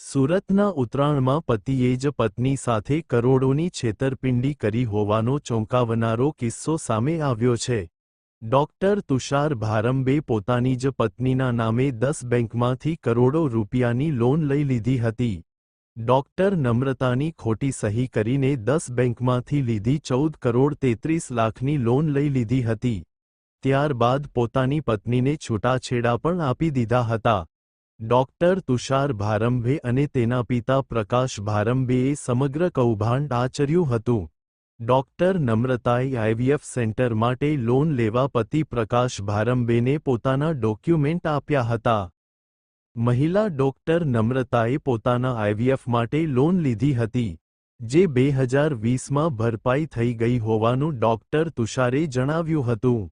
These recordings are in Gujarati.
સુરતના ઉત્તરાયણમાં પતિએ જ પત્ની સાથે કરોડોની છેતરપિંડી કરી હોવાનો ચોંકાવનારો કિસ્સો સામે આવ્યો છે। ડોક્ટર તુષાર ભારંબે પોતાની જ પત્નીના નામે 10 બેંકમાંથી કરોડો રૂપિયાની લોન લઈ લીધી હતી। ડોક્ટર નમ્રતાની ખોટી સહી કરીને 10 બેંકમાંથી લીધી 14 કરોડ 33 લાખની લોન લઈ લીધી હતી। ત્યારબાદ પોતાની પત્નીને છૂટાછેડા પણ આપી દીધા હતા। ડોક્ટર તુષાર ભારંબે અને તેના પિતા પ્રકાશ ભારંબેએ સમગ્ર કૌભાંડ આચર્યું હતું। ડોક્ટર નમ્રતાએ આઈવીએફ સેન્ટર માટે લોન લેવા પતિ પ્રકાશ ભારંબેને પોતાના ડોક્યુમેન્ટ આપ્યા હતા। મહિલા ડોક્ટર નમ્રતાએ પોતાના આઈવીએફ માટે લોન લીધી હતી, જે 2020માં ભરપાઈ થઈ ગઈ હોવાનું ડોક્ટર તુષારે જણાવ્યું હતું।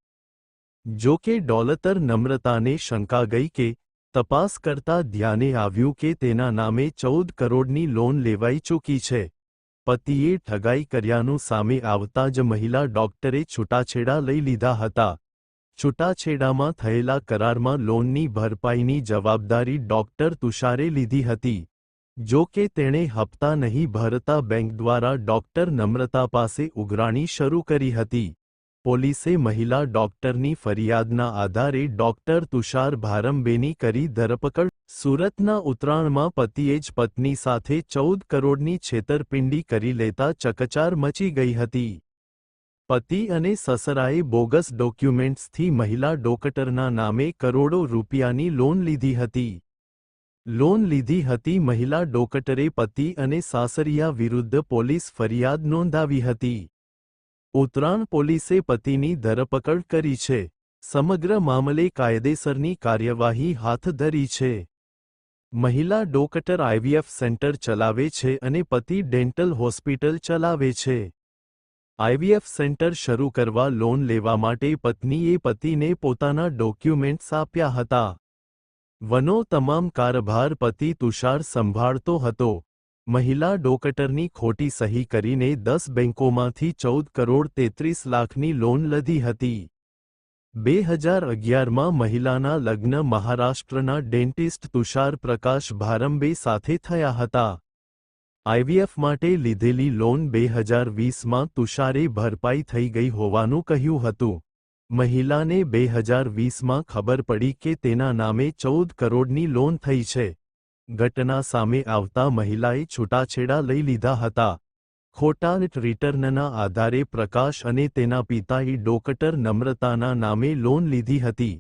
જો કે ડોક્ટર નમ્રતાને શંકા ગઈ કે તપાસ કરતા ધ્યાને આવ્યું કે તેના નામે 14 કરોડની લોન લેવાઈ ચૂકી છે। પતિએ ઠગાઈ કર્યાનું સામે આવતા જ મહિલા ડોક્ટરે છૂટાછેડા લઈ લીધા હતા। છૂટાછેડામાં થયેલા કરારમાં લોનની ભરપાઈની જવાબદારી ડોક્ટર તુષારે લીધી હતી। જો કે તેણે હપ્તા નહીં ભરતા બેંક દ્વારા ડોક્ટર નમ્રતા પાસે ઉઘરાણી શરૂ કરી હતી। પોલીસે મહિલા ડોક્ટરની ફરિયાદના આધારે ડોક્ટર તુષાર ભારંબેની કરી ધરપકડ। સુરતના ઉત્તરાયણમાં પતિએ જ પત્ની સાથે 14 કરોડની છેતરપિંડી કરી લેતા ચકચાર મચી ગઈ હતી। પતિ અને સસરાએ બોગસ ડોક્યુમેન્ટ્સથી મહિલા ડોક્ટરના નામે કરોડો રૂપિયાની લોન લીધી હતી। લોન લીધી હતી મહિલા ડોક્ટરે પતિ અને સાસરિયા વિરુદ્ધ પોલીસ ફરિયાદ નોંધાવી હતી। ઉત્તરાયણ પોલીસે પતિની ધરપકડ કરી છે। સમગ્ર મામલે કાયદેસરની કાર્યવાહી હાથ ધરી છે। મહિલા ડોક્ટર આઈવીએફ સેન્ટર ચલાવે છે અને પતિ ડેન્ટલ હોસ્પિટલ ચલાવે છે। આઈવીએફ સેન્ટર શરૂ કરવા લોન લેવા માટે પત્નીએ પતિને પોતાના ડોક્યુમેન્ટ્સ આપ્યા હતા। વનો તમામ કારભાર પતિ તુષાર સંભાળતો હતો। મહિલા ડોક્ટરની ખોટી સહી કરીને 10 બેંકોમાંથી 14 કરોડ 33 લાખની લોન લીધી હતી। 2011માં મહિલાના લગ્ન મહારાષ્ટ્રના ડેન્ટિસ્ટ તુષાર પ્રકાશ ભારંબે સાથે થયા હતા। આઈવીએફ માટે લીધેલી લોન 2020માં તુષારે ભરપાઈ થઈ ગઈ હોવાનું કહ્યું હતું। મહિલાને 2020માં ખબર પડી કે તેના નામે 14 કરોડની લોન થઈ છે। ઘટના સામે આવતા મહિલાએ છૂટાછેડા લઈ લીધા હતા। ખોટા રિટર્નના આધારે પ્રકાશ અને તેના પિતાએ ડોક્ટર નમ્રતાના નામે લોન લીધી હતી।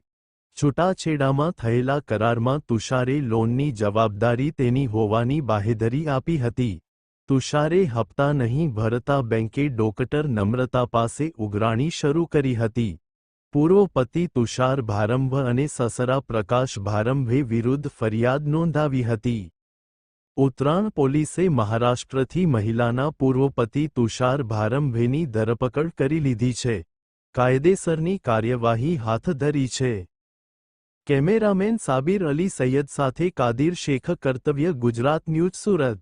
છૂટાછેડામાં થયેલા કરારમાં તુષારે લોનની જવાબદારી તેની હોવાની બાહેધરી આપી હતી। તુષારે હપ્તા નહીં ભરતા બેંકે ડોક્ટર નમ્રતા પાસે ઉઘરાણી શરૂ કરી હતી। પૂર્વ પતિ તુષાર ભારંબ અને સસરા પ્રકાશ ભારંબે વિરુદ્ધ ફરિયાદ નોંધાવી હતી। ઉત્તરાયણ પોલીસે મહારાષ્ટ્રથી મહિલાના પૂર્વ પતિ તુષાર ભારંબેની ધરપકડ કરી લીધી છે। કાયદેસરની કાર્યવાહી હાથ ધરી છે। કેમેરામેન સાબિર અલી સૈયદ સાથે કાદિર શેખ, કર્તવ્ય ગુજરાત ન્યૂઝ, સુરત।